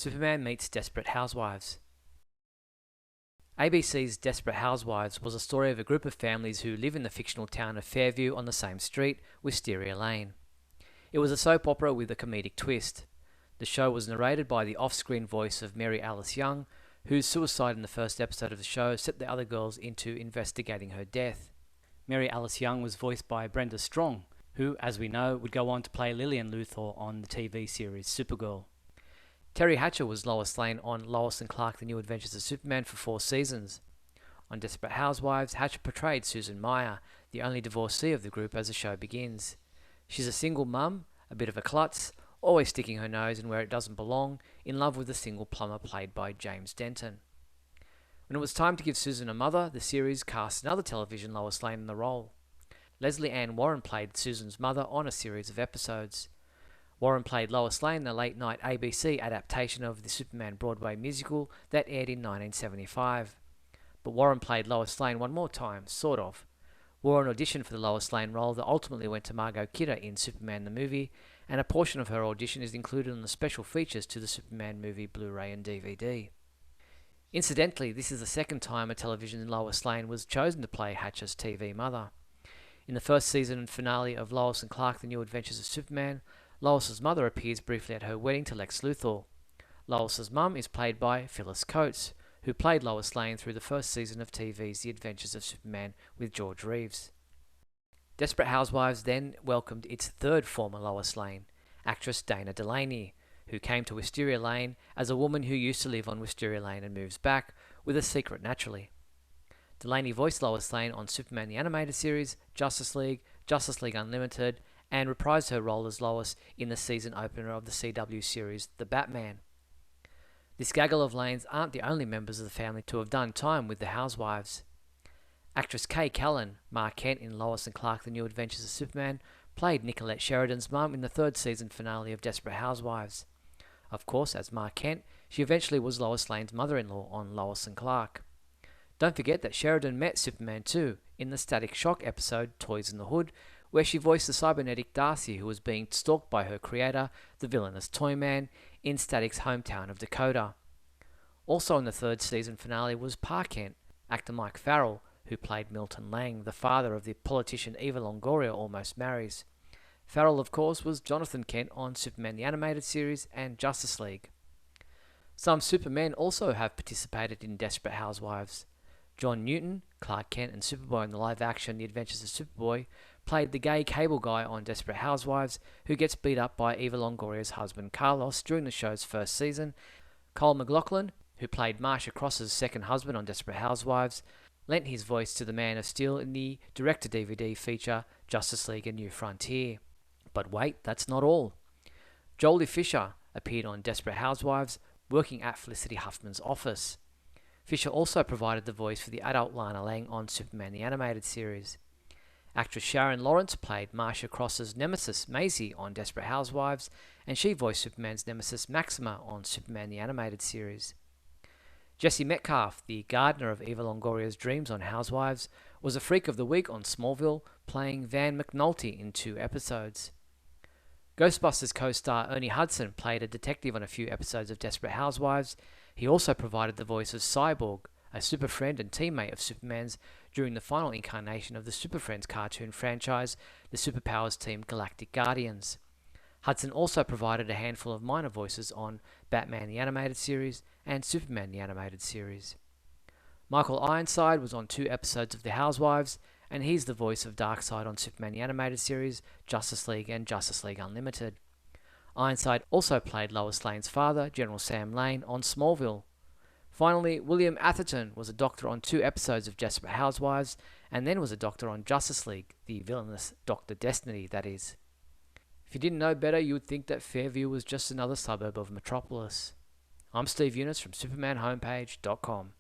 Superman meets Desperate Housewives. ABC's Desperate Housewives was a story of a group of families who live in the fictional town of Fairview on the same street, Wisteria Lane. It was a soap opera with a comedic twist. The show was narrated by the off-screen voice of Mary Alice Young, whose suicide in the first episode of the show set the other girls into investigating her death. Mary Alice Young was voiced by Brenda Strong, who, as we know, would go on to play Lillian Luthor on the TV series Supergirl. Terry Hatcher was Lois Lane on Lois and Clark: The New Adventures of Superman for 4 seasons. On Desperate Housewives, Hatcher portrayed Susan Meyer, the only divorcee of the group as the show begins. She's a single mum, a bit of a klutz, always sticking her nose in where it doesn't belong, in love with a single plumber played by James Denton. When it was time to give Susan a mother, the series cast another television Lois Lane in the role. Leslie Ann Warren played Susan's mother on a series of episodes. Warren played Lois Lane in the late-night ABC adaptation of the Superman Broadway musical that aired in 1975. But Warren played Lois Lane one more time, sort of. Warren auditioned for the Lois Lane role that ultimately went to Margot Kidder in Superman the movie, and a portion of her audition is included in the special features to the Superman movie Blu-ray and DVD. Incidentally, this is the second time a television Lois Lane was chosen to play Hatcher's TV mother. In the first season finale of Lois and Clark: The New Adventures of Superman, Lois's mother appears briefly at her wedding to Lex Luthor. Lois's mum is played by Phyllis Coates, who played Lois Lane through the first season of TV's The Adventures of Superman with George Reeves. Desperate Housewives then welcomed its third former Lois Lane, actress Dana Delaney, who came to Wisteria Lane as a woman who used to live on Wisteria Lane and moves back, with a secret naturally. Delaney voiced Lois Lane on Superman the Animated Series, Justice League Unlimited, and reprised her role as Lois in the season opener of the CW series The Batman. This gaggle of Lanes aren't the only members of the family to have done time with the Housewives. Actress Kay Callan, Ma Kent in Lois and Clark: The New Adventures of Superman, played Nicolette Sheridan's mum in the third season finale of Desperate Housewives. Of course, as Ma Kent, she eventually was Lois Lane's mother-in-law on Lois and Clark. Don't forget that Sheridan met Superman too in the Static Shock episode Toys in the Hood, where she voiced the cybernetic Darcy who was being stalked by her creator, the villainous Toyman, in Static's hometown of Dakota. Also in the third season finale was Pa Kent, actor Mike Farrell, who played Milton Lang, the father of the politician Eva Longoria almost marries. Farrell, of course, was Jonathan Kent on Superman the Animated Series and Justice League. Some Supermen also have participated in Desperate Housewives. John Newton, Clark Kent and Superboy in the live-action The Adventures of Superboy, played the gay cable guy on Desperate Housewives who gets beat up by Eva Longoria's husband Carlos during the show's first season. Cole McLaughlin, who played Marcia Cross's second husband on Desperate Housewives, lent his voice to the Man of Steel in the direct-to-DVD feature Justice League: A New Frontier. But wait, that's not all. Jolie Fisher appeared on Desperate Housewives, working at Felicity Huffman's office. Fisher also provided the voice for the adult Lana Lang on Superman the Animated Series. Actress Sharon Lawrence played Marcia Cross's nemesis Maisie on Desperate Housewives, and she voiced Superman's nemesis Maxima on Superman the Animated Series. Jesse Metcalf, the gardener of Eva Longoria's dreams on Housewives, was a Freak of the Week on Smallville, playing Van McNulty in 2 episodes. Ghostbusters co-star Ernie Hudson played a detective on a few episodes of Desperate Housewives. He also provided the voice of Cyborg, a super friend and teammate of Superman's during the final incarnation of the Super Friends cartoon franchise, the Superpowers Team Galactic Guardians. Hudson also provided a handful of minor voices on Batman the Animated Series and Superman the Animated Series. Michael Ironside was on 2 episodes of The Housewives, and he's the voice of Darkseid on Superman the Animated Series, Justice League and Justice League Unlimited. Ironside also played Lois Lane's father, General Sam Lane, on Smallville. Finally, William Atherton was a doctor on 2 episodes of Desperate Housewives, and then was a doctor on Justice League, the villainous Dr. Destiny, that is. If you didn't know better, you would think that Fairview was just another suburb of Metropolis. I'm Steve Eunice from SupermanHomepage.com.